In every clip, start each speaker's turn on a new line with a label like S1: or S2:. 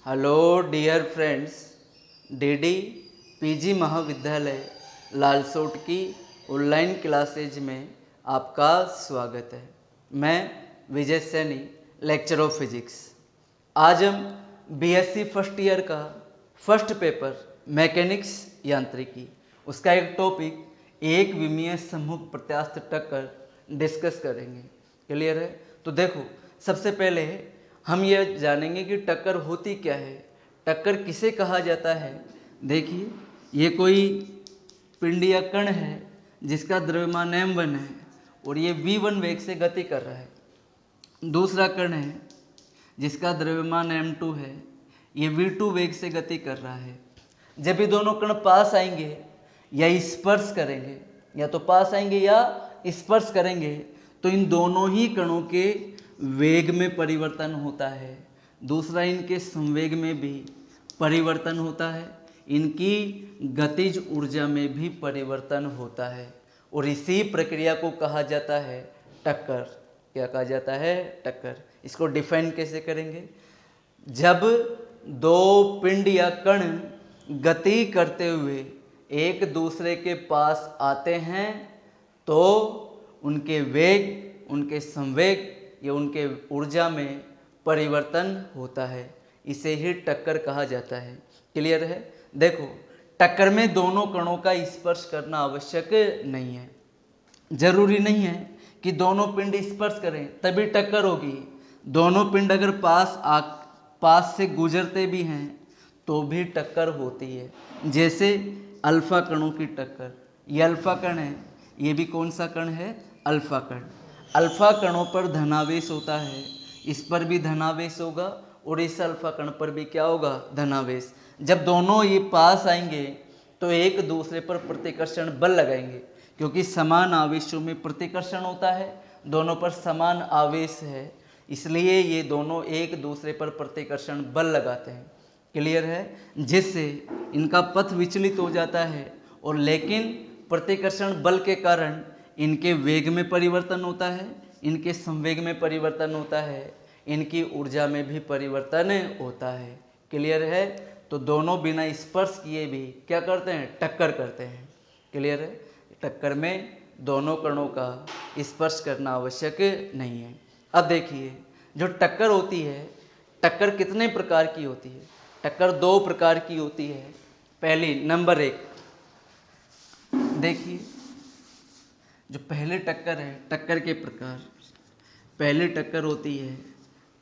S1: Hello dear friends, DD PG महाविद्यालय लालसोट की online classes में आपका स्वागत है। मैं विजय सैनी, लेक्चर ऑफ फिजिक्स। आज हम बीएससी फर्स्ट ईयर का फर्स्ट पेपर मैकेनिक्स यांत्रिकी, उसका एक टॉपिक एक विमीय समूह प्रत्यास्थ टक्कर डिस्कस करेंगे। क्लियर है? तो देखो, सबसे पहले हम ये जानेंगे कि टक्कर होती क्या है, टक्कर किसे कहा जाता है। देखिए, ये कोई पिंड या कण है जिसका द्रव्यमान m1 है और ये v1 वेग से गति कर रहा है। दूसरा कण है जिसका द्रव्यमान m2 है, ये v2 वेग से गति कर रहा है। जब ये दोनों कण पास आएंगे या स्पर्श करेंगे, या तो पास आएंगे या स्पर्श करेंगे, तो इन दोनों ही कणों के वेग में परिवर्तन होता है। दूसरा, इनके संवेग में भी परिवर्तन होता है, इनकी गतिज ऊर्जा में भी परिवर्तन होता है और इसी प्रक्रिया को कहा जाता है टक्कर। क्या कहा जाता है? टक्कर। इसको डिफाइन कैसे करेंगे? जब दो पिंड या कण गति करते हुए एक दूसरे के पास आते हैं तो उनके वेग, उनके संवेग या उनके ऊर्जा में परिवर्तन होता है। इसे ही टक्कर कहा जाता है। क्लियर है? देखो, टक्कर में दोनों कणों का स्पर्श करना आवश्यक नहीं है। जरूरी नहीं है कि दोनों पिंड स्पर्श करें तभी टक्कर होगी। दोनों पिंड अगर पास से गुजरते भी हैं तो भी टक्कर होती है। जैसे अल्फा कणों की टक्कर, ये अल्फा कण है, ये भी कौन सा कण है? अल्फा कण। अल्फा कणों पर धनावेश होता है, इस पर भी धनावेश होगा और इस अल्फा कण पर भी क्या होगा? धनावेश। जब दोनों ये पास आएंगे तो एक दूसरे पर प्रतिकर्षण बल लगाएंगे, क्योंकि समान आवेशों में प्रतिकर्षण होता है, दोनों पर समान आवेश है, इसलिए ये दोनों एक दूसरे पर प्रतिकर्षण बल लगाते हैं। क्लियर है? जिससे इनका पथ विचलित हो जाता है और लेकिन प्रतिकर्षण बल के कारण इनके वेग में परिवर्तन होता है, इनके संवेग में परिवर्तन होता है, इनकी ऊर्जा में भी परिवर्तन होता है। क्लियर है? तो दोनों बिना स्पर्श किए भी क्या करते हैं? टक्कर करते हैं। क्लियर है? टक्कर में दोनों कणों का स्पर्श करना आवश्यक नहीं है। अब देखिए, जो टक्कर होती है, टक्कर कितने प्रकार की होती है? टक्कर दो प्रकार की होती है। पहली, नंबर एक, देखिए जो पहले टक्कर है, टक्कर के प्रकार। पहली टक्कर होती है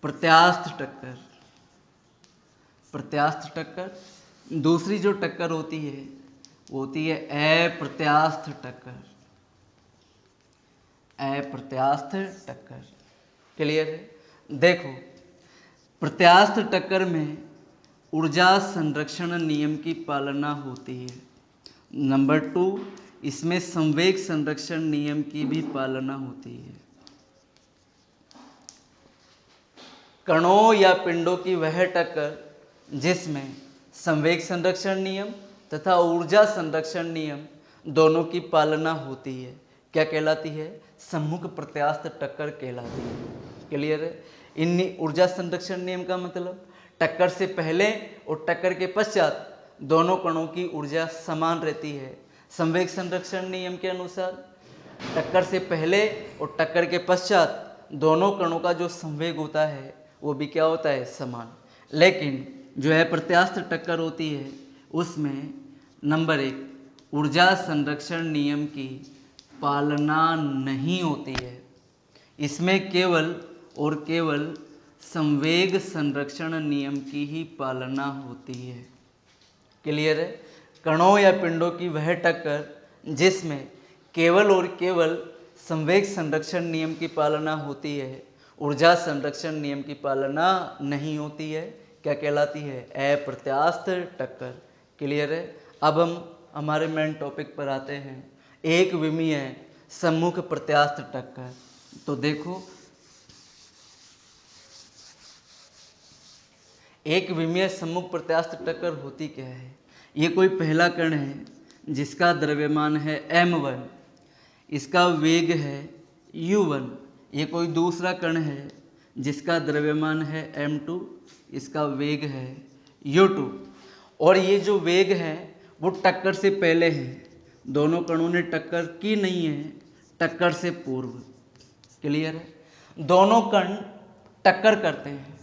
S1: प्रत्यास्थ टक्कर, प्रत्यास्थ टक्कर। दूसरी जो टक्कर होती है वो होती है अप्रत्यास्थ टक्कर, अप्रत्यास्थ टक्कर। क्लियर है? देखो, प्रत्यास्थ टक्कर में ऊर्जा संरक्षण नियम की पालना होती है। नंबर 2, इसमें संवेग संरक्षण नियम की भी पालना होती है। कणों या पिंडों की वह टक्कर जिसमें संवेग संरक्षण नियम तथा ऊर्जा संरक्षण नियम दोनों की पालना होती है, क्या कहलाती है? सम्मुख प्रत्यास्थ टक्कर कहलाती है। क्लियर है? इन ऊर्जा संरक्षण नियम का मतलब टक्कर से पहले और टक्कर के पश्चात दोनों कणों की ऊर्जा समान रहती है। संवेग संरक्षण नियम के अनुसार टक्कर से पहले और टक्कर के पश्चात दोनों कणों का जो संवेग होता है वो भी क्या होता है? समान। लेकिन जो है प्रत्यास्थ टक्कर होती है उसमें नंबर 1, ऊर्जा संरक्षण नियम की पालना नहीं होती है। इसमें केवल और केवल संवेग संरक्षण नियम की ही पालना होती है। क्लियर है? कणों या पिंडों की वह टक्कर जिसमें केवल और केवल संवेग संरक्षण नियम की पालना होती है, ऊर्जा संरक्षण नियम की पालना नहीं होती है, क्या कहलाती है? अप्रत्यास्थ टक्कर। क्लियर है? अब हम हमारे मेन टॉपिक पर आते हैं, एक विमीय सम्मुख प्रत्यास्थ टक्कर। तो देखो, एक विमीय सम्मुख प्रत्यास्थ टक्कर होती क्या है? ये कोई पहला कण है जिसका द्रव्यमान है m1, इसका वेग है u1। ये कोई दूसरा कण है जिसका द्रव्यमान है m2, इसका वेग है u2, और ये जो वेग है वो टक्कर से पहले है, दोनों कणों ने टक्कर की नहीं है, टक्कर से पूर्व। क्लियर है? दोनों कण टक्कर करते हैं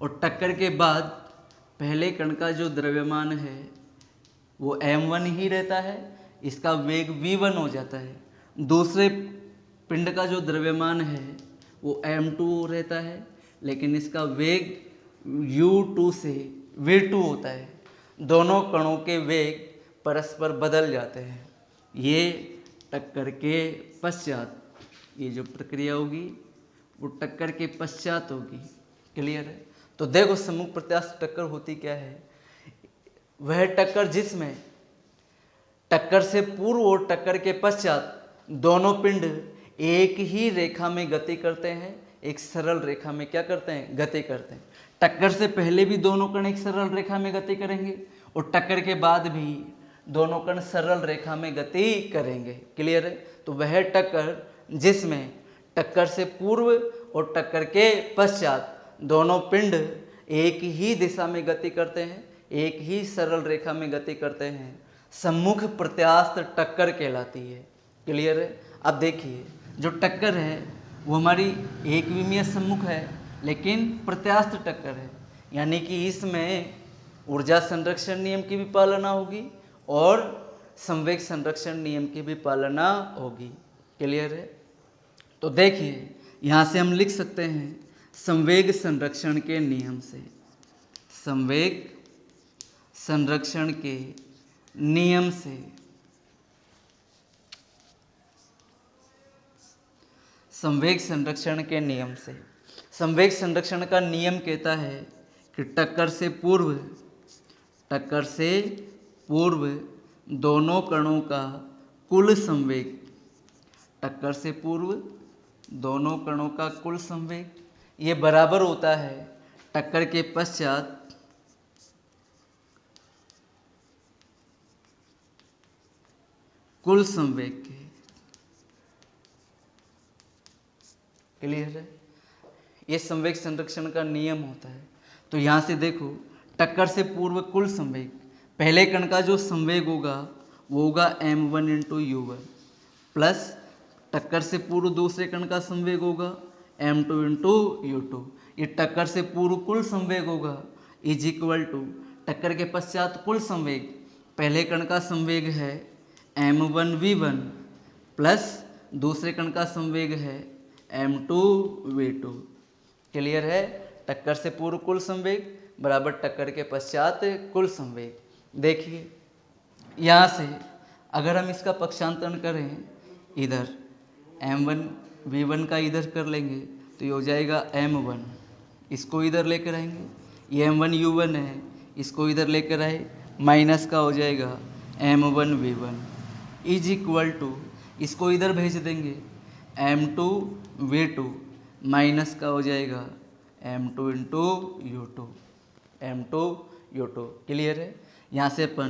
S1: और टक्कर के बाद पहले कण का जो द्रव्यमान है वो m1 ही रहता है, इसका वेग v1 हो जाता है। दूसरे पिंड का जो द्रव्यमान है वो m2 रहता है, लेकिन इसका वेग u2 से v2 होता है। दोनों कणों के वेग परस्पर बदल जाते हैं। ये टक्कर के पश्चात, ये जो प्रक्रिया होगी वो टक्कर के पश्चात होगी। क्लियर है? तो देखो सम्मुख प्रत्यास्थ टक्कर होती क्या है। वह टक्कर जिसमें टक्कर से पूर्व और टक्कर के पश्चात दोनों पिंड एक ही रेखा में गति करते हैं, एक सरल रेखा में क्या करते हैं? गति करते हैं। टक्कर से पहले भी दोनों कण एक सरल रेखा में गति करेंगे और टक्कर के बाद भी दोनों कण सरल रेखा में गति करेंगे। क्लियर है? तो वह टक्कर जिसमें टक्कर से पूर्व और टक्कर के पश्चात दोनों पिंड एक ही दिशा में गति करते हैं, एक ही सरल रेखा में गति करते हैं, सम्मुख प्रत्यास्थ टक्कर कहलाती है। क्लियर है? अब देखिए जो टक्कर है वो हमारी एक विमीय सम्मुख है, लेकिन प्रत्यास्थ टक्कर है, यानी कि इसमें ऊर्जा संरक्षण नियम की भी पालना होगी और संवेग संरक्षण नियम की भी पालना होगी। क्लियर है? तो देखिए यहाँ से हम लिख सकते हैं संवेग संरक्षण के नियम से, संवेग संरक्षण के नियम से संवेग संरक्षण के नियम से संवेग संरक्षण का नियम कहता है कि टक्कर से पूर्व दोनों कणों का कुल संवेग, टक्कर से पूर्व दोनों कणों का कुल संवेग ये बराबर होता है टक्कर के पश्चात कुल संवेग के। क्लियर है? ये संवेग संरक्षण का नियम होता है। तो यहाँ से देखो टक्कर से पूर्व कुल संवेग, पहले कण का जो संवेग होगा वो होगा m1 इंटू u1 प्लस टक्कर से पूर्व दूसरे कण का संवेग होगा m2 इंटू u2। ये टक्कर से पूर्व कुल संवेग होगा इज इक्वल टू टक्कर के पश्चात कुल संवेग, पहले कण का संवेग है m1 v1 प्लस दूसरे कण का संवेग है m2 v2। क्लियर है? टक्कर से पूर्व कुल संवेग बराबर टक्कर के पश्चात कुल संवेग। देखिए यहाँ से अगर हम इसका पक्षांतरण करें, इधर m1 v1 का इधर कर लेंगे तो ये हो जाएगा m1, इसको इधर लेकर आएंगे, ये m1 u1 है, इसको इधर लेकर आए, माइनस का हो जाएगा m1 v1 is equal to, इसको इधर भेज देंगे m2 v2 माइनस का हो जाएगा m2 इंटू u2। क्लियर है? यहाँ से अपन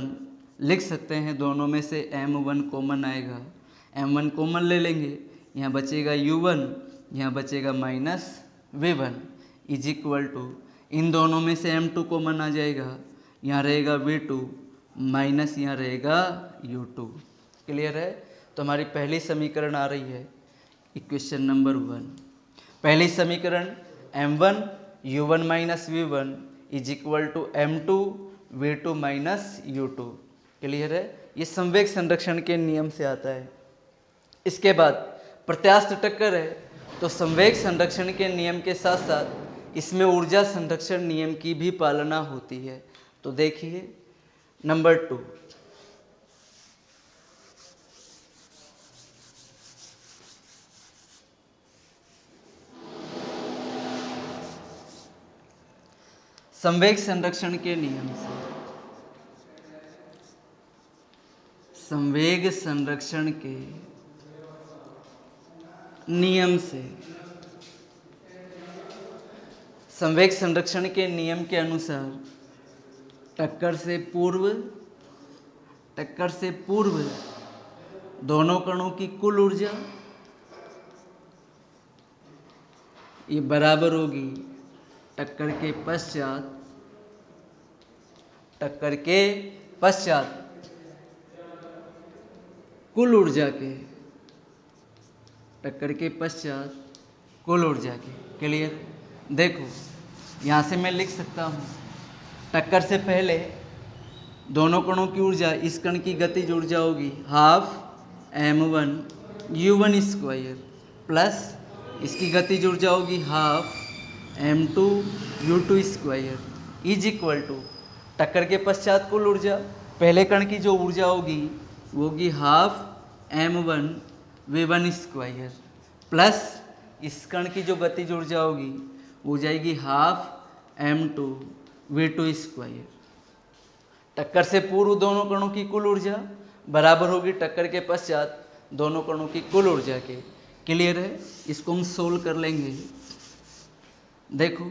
S1: लिख सकते हैं दोनों में से m1 कॉमन आएगा, m1 कॉमन ले लेंगे, यहाँ बचेगा u1, यहाँ बचेगा minus v1 is equal to, इन दोनों में से m2 कॉमन आ जाएगा, यहाँ रहेगा v2 माइनस यहाँ रहेगा u2। क्लियर है? तो हमारी पहली समीकरण आ रही है इक्वेशन नंबर 1। पहली समीकरण m1 u1 minus v1 is equal to m2 v2 minus u2। Clear है? ये संवेग संरक्षण के नियम से आता है। इसके बाद प्रत्यास्थ टक्कर है तो संवेग संरक्षण के नियम के साथ साथ इसमें ऊर्जा संरक्षण नियम की भी पालना होती है। तो देखिए नंबर 2, संवेग संरक्षण के नियम से, संवेग संरक्षण के नियम से, संवेग संरक्षण के नियम के अनुसार टक्कर से पूर्व दोनों कणों की कुल ऊर्जा ये बराबर होगी टक्कर के पश्चात टक्कर के पश्चात कुल ऊर्जा के, टक्कर के पश्चात कुल ऊर्जा के। क्लियर? देखो यहाँ से मैं लिख सकता हूँ, टक्कर से पहले दोनों कणों की ऊर्जा, इस कण की गतिज ऊर्जा होगी half m1 u1 square plus इसकी गतिज ऊर्जा होगी half m2 u2 square is equal to टक्कर के पश्चात कुल ऊर्जा, पहले कण की जो ऊर्जा होगी वो होगी half m1 v1 square plus इस कण की जो गतिज ऊर्जा होगी वो जाएगी हाफ m2 v2 स्क्वायर। टक्कर से पूर्व दोनों कणों की कुल ऊर्जा बराबर होगी टक्कर के पश्चात दोनों कणों की कुल ऊर्जा के। क्लियर है? इसको हम सोल्व कर लेंगे। देखो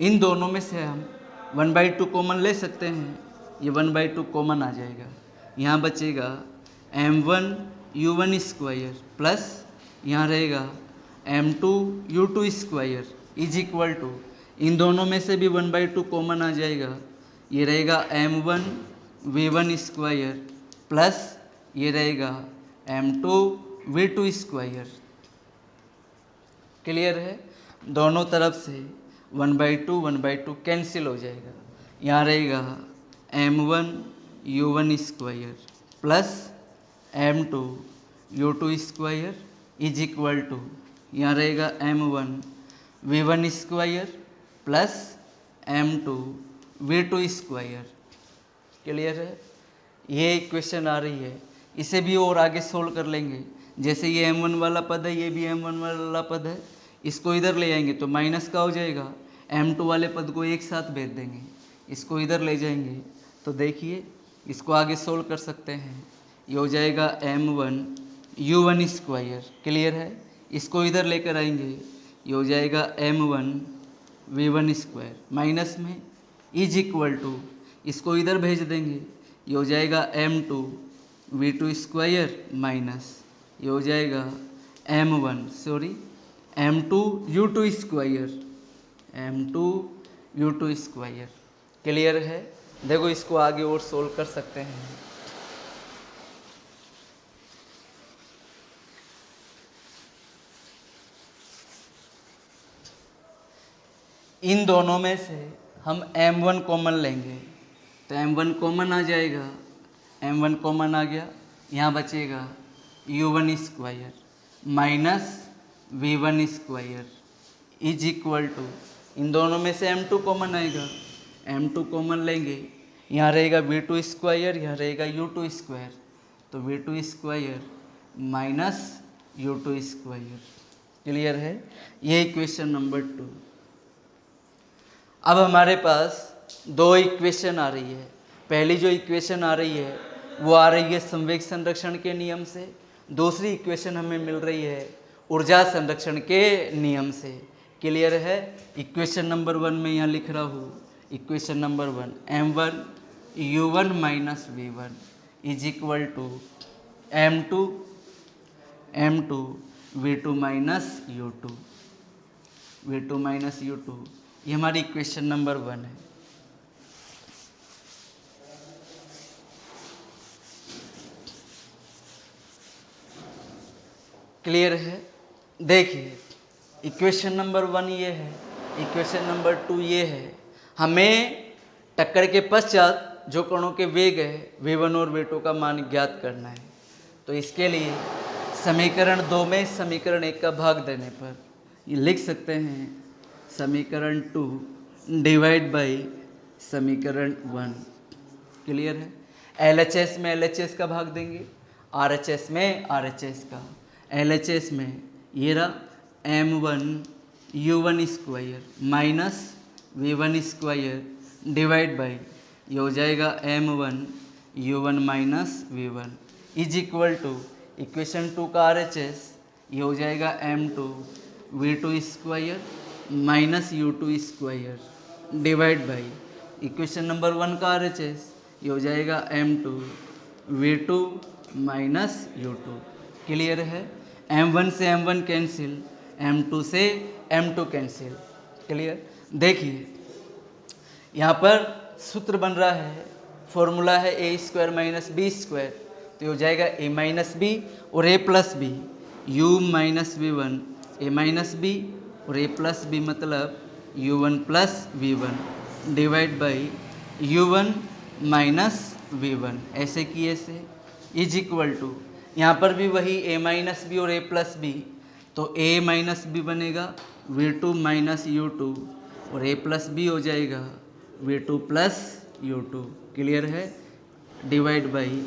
S1: इन दोनों में से हम 1/2 कॉमन ले सकते हैं, ये 1/2 कॉमन आ जाएगा, यहाँ बचेगा m1 u1 स्क्वायर प्लस यहाँ रहेगा m2 u2 square is equal to, इन दोनों में से भी 1/2 कॉमन आ जाएगा, ये रहेगा m1 v1 स्क्वायर प्लस ये रहेगा m2 v2 स्क्वायर। क्लियर है? दोनों तरफ से 1/2 कैंसिल हो जाएगा, यहाँ रहेगा m1 u1 square plus m2 u2 square is equal to, यहाँ रहेगा m1 v1 square plus m2 v2 square. Clear है? ये इक्वेशन आ रही है, इसे भी और आगे सोल्व कर लेंगे। जैसे ये m1 वाला पद है, ये भी m1 वाला पद है, इसको इधर ले आएंगे तो माइनस का हो जाएगा, m2 वाले पद को एक साथ भेज देंगे, इसको इधर ले जाएंगे तो देखिए इसको आगे सोल्व कर सकते हैं, ये हो जाएगा m1 u1 स्क्वायर। क्लियर है? इसको इधर लेकर आएंगे, ये हो जाएगा m1 v1 स्क्वायर माइनस में इज इक्वल टू, इसको इधर भेज देंगे, ये हो जाएगा m2 v2 स्क्वायर माइनस ये हो जाएगा m2 u2 square, m2 u2 square. Clear है? देखो इसको आगे और सोल्व कर सकते हैं। इन दोनों में से हम m1 कॉमन लेंगे तो m1 कॉमन आ जाएगा, m1 कॉमन आ गया, यहाँ बचेगा u1 square minus v1 square is equal to, इन दोनों में से m2 कॉमन आएगा, m2 कॉमन लेंगे, यहाँ रहेगा v2 स्क्वायर, यहाँ रहेगा u2 स्क्वायर, तो v2 square minus u2 square. Clear है? ये इक्वेशन नंबर 2। अब हमारे पास दो इक्वेशन आ रही है। पहली जो इक्वेशन आ रही है वो आ रही है संवेग संरक्षण के नियम से, दूसरी इक्वेशन हमें मिल रही है ऊर्जा संरक्षण के नियम से। क्लियर है? इक्वेशन नंबर 1 में यहाँ लिख रहा हूँ, equation number 1 m1 u1 minus v1 is equal to m2 v2 minus u2, ये हमारी इक्वेशन नंबर 1 है। क्लियर है? देखिए इक्वेशन नंबर 1 ये है, इक्वेशन नंबर 2 ये है। हमें टक्कर के पश्चात जो कणों के वेग है v1 और v2 का मान ज्ञात करना है। तो इसके लिए समीकरण 2 में समीकरण 1 का भाग देने पर ये लिख सकते हैं समीकरण 2 डिवाइड बाई समीकरण 1। क्लियर है? LHS में LHS का भाग देंगे, RHS में RHS का। LHS में ये रहा m1 u1 square minus v1 square divide by ये हो जाएगा m1 u1 minus v1 is equal to equation 2 का RHS ये हो जाएगा m2 v2 square minus u2 square divide by equation number 1 का RHS ये हो जाएगा m2 v2 minus u2। Clear है? m1 से m1 कैंसिल, m2 से m2 कैंसिल। क्लियर? देखिए यहाँ पर सूत्र बन रहा है, फॉर्मूला है A square minus B square, तो ये हो जाएगा ए माइनस बी और A plus B, u minus v one A minus B और ए प्लस बी मतलब u one plus v one divide by u one minus v one, ऐसे किए से इज इक्वल टू, यहाँ पर भी वही ए माइनस बी और ए प्लस बी, तो ए माइनस बी बनेगा v two minus u two और ए प्लस बी हो जाएगा v two plus u two, clear है, divide by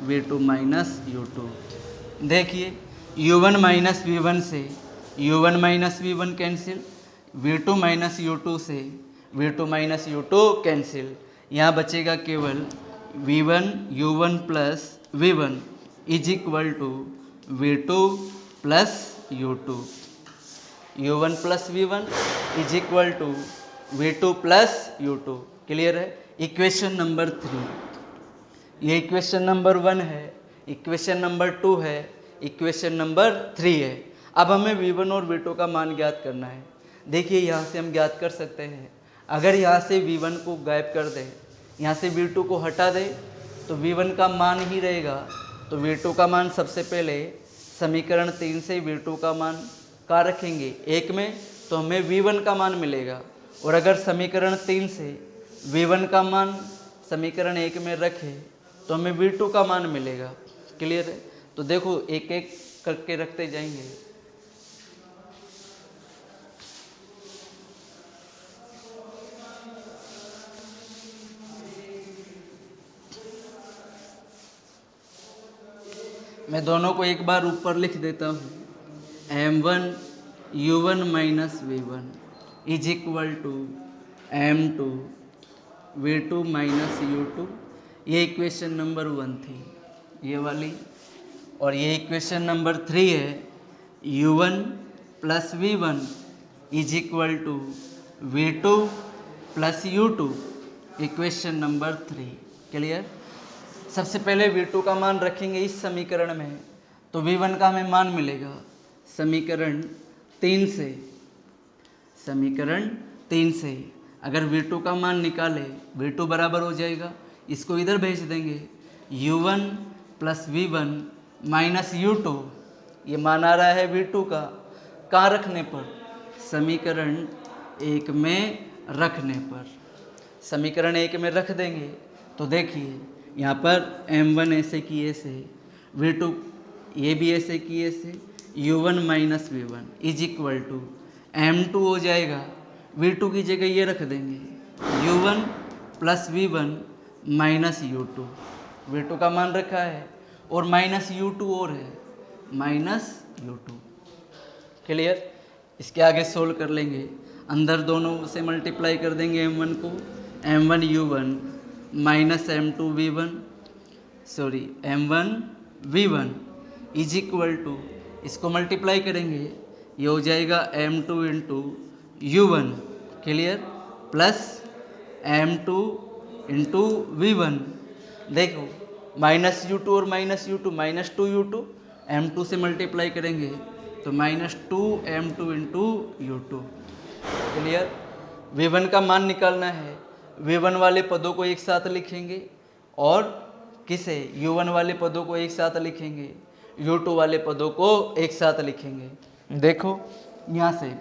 S1: v two minus u two. देखिए u one minus v one से u one minus v one cancel, v two minus u two से v two minus u two cancel, यहाँ बचेगा केवल v one u one plus v one is equal to v two plus u two, u one plus v one is equal to v two plus u two, clear है। Equation number 3, ये equation number 1 है, equation number 2 है, equation number 3 है। अब हमें v1 और v2 का मान ज्ञात करना है। देखिए यहाँ से हम ज्ञात कर सकते हैं, अगर यहाँ से v1 को गायब कर दें, यहाँ से v2 को हटा दें तो v1 का मान ही रहेगा, तो v2 का मान सबसे पहले समीकरण 3 से v2 का मान का रखेंगे 1 में, तो हमें v1 का मान मिलेगा, और अगर समीकरण 3 से v1 का मान समीकरण 1 में रखें तो हमें v2 का मान मिलेगा, क्लियर है। तो देखो एक एक करके रखते जाएंगे। मैं दोनों को एक बार ऊपर लिख देता हूँ, m1 u1 minus v1 is equal to m2 v2 minus u2, ये इक्वेशन नंबर 1 थी, ये वाली। और ये इक्वेशन नंबर 3 है, u1 plus v1 is equal to v2 plus u2, equation number 3, clear. सबसे पहले v2 का मान रखेंगे इस समीकरण में, तो v1 का हमें मान मिलेगा समीकरण 3 से, समीकरण 3 से अगर v2 का मान निकाले, v2 बराबर हो जाएगा, इसको इधर भेज देंगे, u1 plus v1 minus u2, ये मान आ रहा है v2 का, कहाँ रखने पर, समीकरण 1 में रखने पर, समीकरण 1 में रख देंगे। तो देखिए यहाँ पर m1 ऐसे किए से, v2 ये भी ऐसे किए से, u1 minus v1 is equal to m2 हो जाएगा, v2 की जगह ये रख देंगे u1 plus v1 minus u2, v2 का मान रखा है और माइनस u2 और है माइनस u2, क्लियर। इसके आगे सोल्व कर लेंगे, अंदर दोनों से मल्टीप्लाई कर देंगे m1 को, m1 u1 minus m2 v1 sorry m1 v1 is equal to, इसको मल्टीप्लाई करेंगे, ये हो जाएगा m2 into u1, clear, plus m2 into v1। देखो माइनस u2 और minus u2 minus 2u2, m2 से मल्टीप्लाई करेंगे तो minus 2m2 into u2, clear. v1 का मान निकालना है, v1 वाले पदों को एक साथ लिखेंगे और किसे, u1 वाले पदों को एक साथ लिखेंगे, u2 वाले पदों को एक साथ लिखेंगे। देखो यहाँ से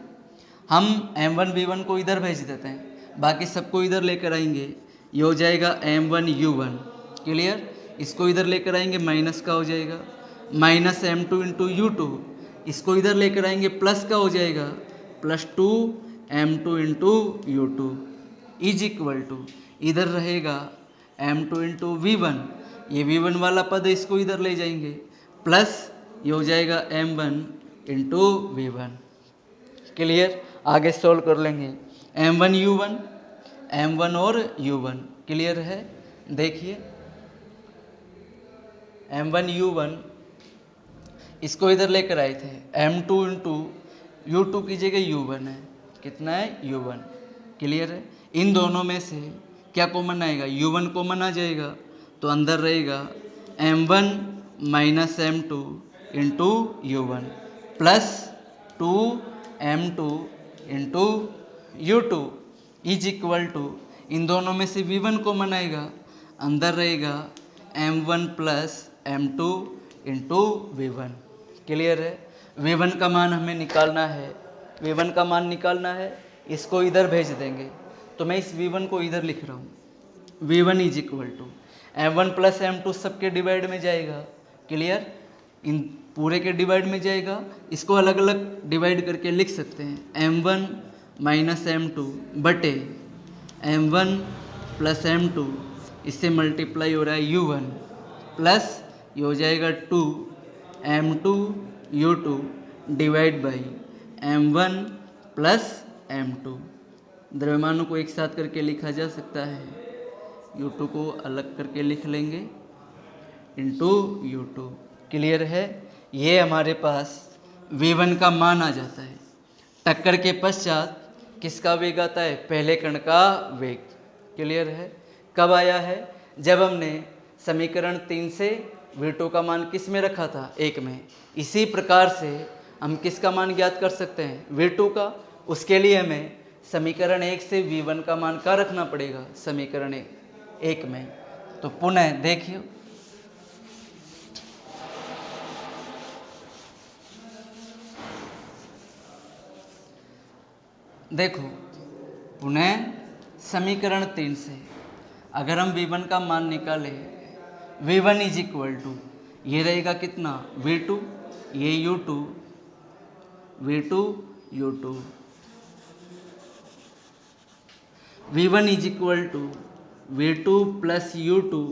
S1: हम m1 v1 को इधर भेज देते हैं, बाकी सबको इधर लेकर आएंगे, ये हो जाएगा m1 u1, क्लियर। इसको इधर लेकर आएंगे माइनस का हो जाएगा, माइनस m2 इंटू u2, इसको इधर लेकर आएंगे प्लस का हो जाएगा, plus 2m2 into u2 is equal to, इधर रहेगा m2 इंटू v1, ये v1 वाला पद है, इसको इधर ले जाएंगे, प्लस ये हो जाएगा m1 इंटू v1, क्लियर। आगे सोल्व कर लेंगे, m1 u1, m1 और u1, क्लियर है। देखिए m1 u1 इसको इधर लेकर आए थे, m2 इंटू u2 की जगह u1 है, कितना है u1, क्लियर है। इन दोनों में से क्या कॉमन आएगा, u1 कॉमन आ जाएगा, तो अंदर रहेगा m1 minus m2 into u1 plus 2m2 into u2 is equal to, इन दोनों में से V1 कॉमन आएगा, अंदर रहेगा M1 plus M2 into V1। Clear है? V1 का मान हमें निकालना है, V1 का मान निकालना है, इसको इधर भेज देंगे। तो मैं इस V1 को इधर लिख रहा हूँ, V1 is equal to M1 plus M2 सबके डिवाइड में जाएगा। क्लियर? इन पूरे के डिवाइड में जाएगा, इसको अलग अलग डिवाइड करके लिख सकते हैं। M1 माइनस M2 बटे M1 प्लस M2, इससे मल्टीप्लाई हो रहा है U1 प्लस ये हो जाएगा 2 M2 U2 divide by M1 plus M2। द्रव्यमानों को एक साथ करके लिखा जा सकता है, U2 को अलग करके लिख लेंगे इंटू U2। क्लियर है? ये हमारे पास V1 का मान आ जाता है। टक्कर के पश्चात किसका वेग आता है? पहले कण का वेग। क्लियर है? कब आया है? जब हमने समीकरण 3 से V2 का मान किस में रखा था? 1 में। इसी प्रकार से हम किसका मान ज्ञात कर सकते हैं? V2 का। उसके लिए हमें समीकरण 1 से V1 का मान का रखना पड़ेगा? समीकरण 1 में। तो पुनः देखिए, देखो पुनः समीकरण 3 से अगर हम V1 का मान निकालें, V1 इज इक्वल टू ये रहेगा कितना? V2, ये U2, V2 U2। V1 is equal to V2 plus U2,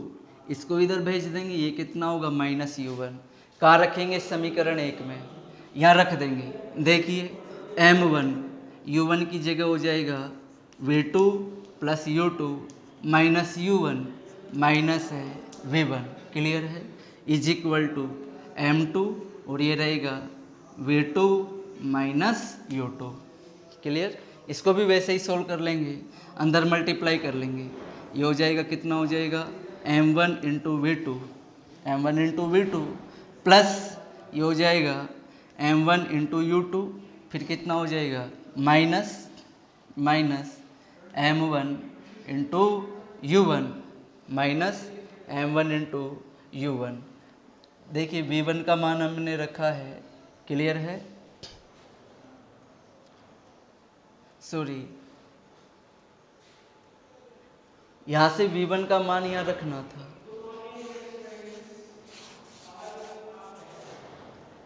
S1: इसको इधर भेज देंगे, ये कितना होगा? Minus U1। कहाँ रखेंगे? समीकरण 1 में, यहाँ रख देंगे। देखिए M1 U1 की जगह हो जाएगा V2 plus U2 minus U1 minus है V1। क्लियर है? इज इक्वल टू M2 और ये रहेगा V2 माइनस U2। क्लियर? इसको भी वैसे ही सोल्व कर लेंगे, अंदर मल्टीप्लाई कर लेंगे। ये हो जाएगा, कितना हो जाएगा? M1 into V2, M1 into V2 plus ये हो जाएगा M1 इंटू U2, फिर कितना हो जाएगा? Minus minus M1 into U1 minus M1 into U1। देखिए V1 का मान हमने रखा है। क्लियर है? सॉरी, यहाँ से V1 का मान यहाँ रखना था।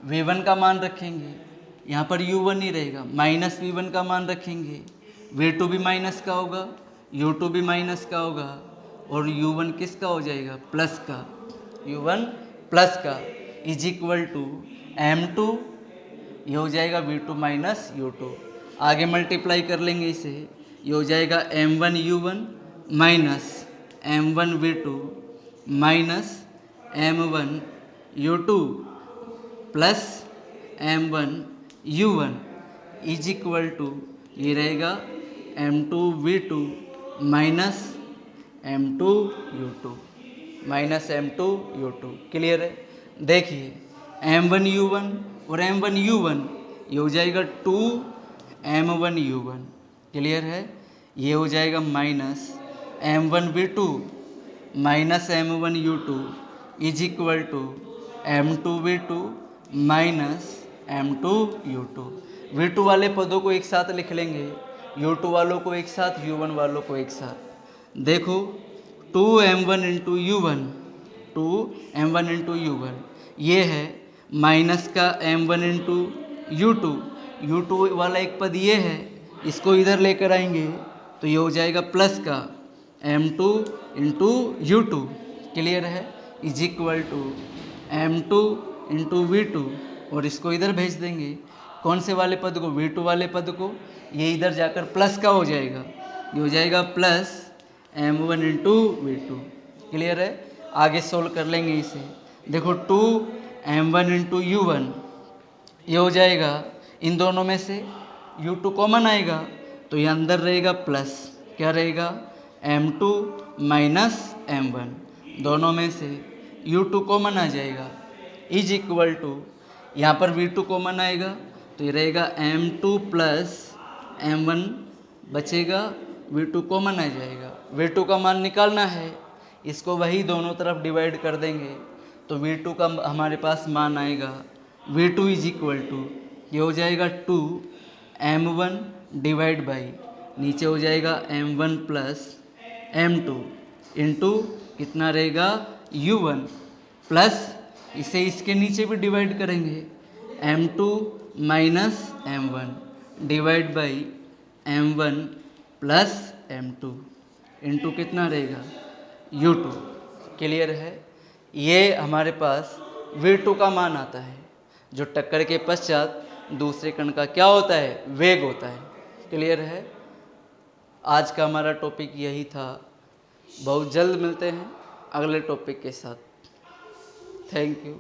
S1: V1 का मान रखेंगे, यहाँ पर U1 ही रहेगा, माइनस V1 का मान रखेंगे, V2 भी माइनस का होगा, U2 भी माइनस का होगा, और U1 किसका हो जाएगा? प्लस का। U1 प्लस का इज इक्वल टू M2, ये हो जाएगा V2 माइनस U2। आगे मल्टीप्लाई कर लेंगे इसे, ये हो जाएगा M1 U1 minus M1 V2 minus M1 U2 plus M1 U1 is equal to ये रहेगा M2 V2 minus M2 U2 minus M2 U2। Clear है? देखिए M1 U1 और M1 U1 ये हो जाएगा 2 M1 U1। क्लियर है? ये हो जाएगा minus M1 V2 minus M1 U2 is equal to M2 V2 minus M2 U2। V2 वाले पदों को एक साथ लिख लेंगे, U2 वालों को एक साथ, U1 वालों को एक साथ। देखो 2M1 into U1, 2M1 into U1 ये है, माइनस का M1 इंटू U2, U2 वाला एक पद ये है, इसको इधर लेकर आएंगे तो ये हो जाएगा प्लस का M2 इंटू U2। क्लियर है? Is equal to M2 into V2 और इसको इधर भेज देंगे। कौन से वाले पद को? V2 वाले पद को। ये इधर जाकर प्लस का हो जाएगा, ये हो जाएगा plus M1 into V2। Clear है? आगे सोल्व कर लेंगे इसे। देखो 2M1 इंटू U1 ये हो जाएगा, इन दोनों में से U2 कॉमन आएगा तो ये अंदर रहेगा प्लस, क्या रहेगा? M2 माइनस M1, दोनों में से U2 कॉमन आ जाएगा इज इक्वल टू, यहाँ पर V2 कॉमन आएगा तो ये रहेगा M2 प्लस M1 बचेगा, V2 कॉमन आ जाएगा V2 का मान निकालना है, इसको वही दोनों तरफ डिवाइड कर देंगे तो V2 का हमारे पास मान आएगा V2 इज इक्वल टू, ये हो जाएगा 2m1 डिवाइड बाई, नीचे हो जाएगा m1 प्लस m2 इंटू कितना रहेगा u1 प्लस इसे इसके नीचे भी डिवाइड करेंगे m2 minus m1 divide by m1 plus m2 into कितना रहेगा u2। क्लियर है? ये हमारे पास V2 का मान आता है, जो टक्कर के पश्चात दूसरे कण का क्या होता है, वेग होता है। क्लियर है? आज का हमारा टॉपिक यही था। बहुत जल्द मिलते हैं अगले टॉपिक के साथ। Thank you.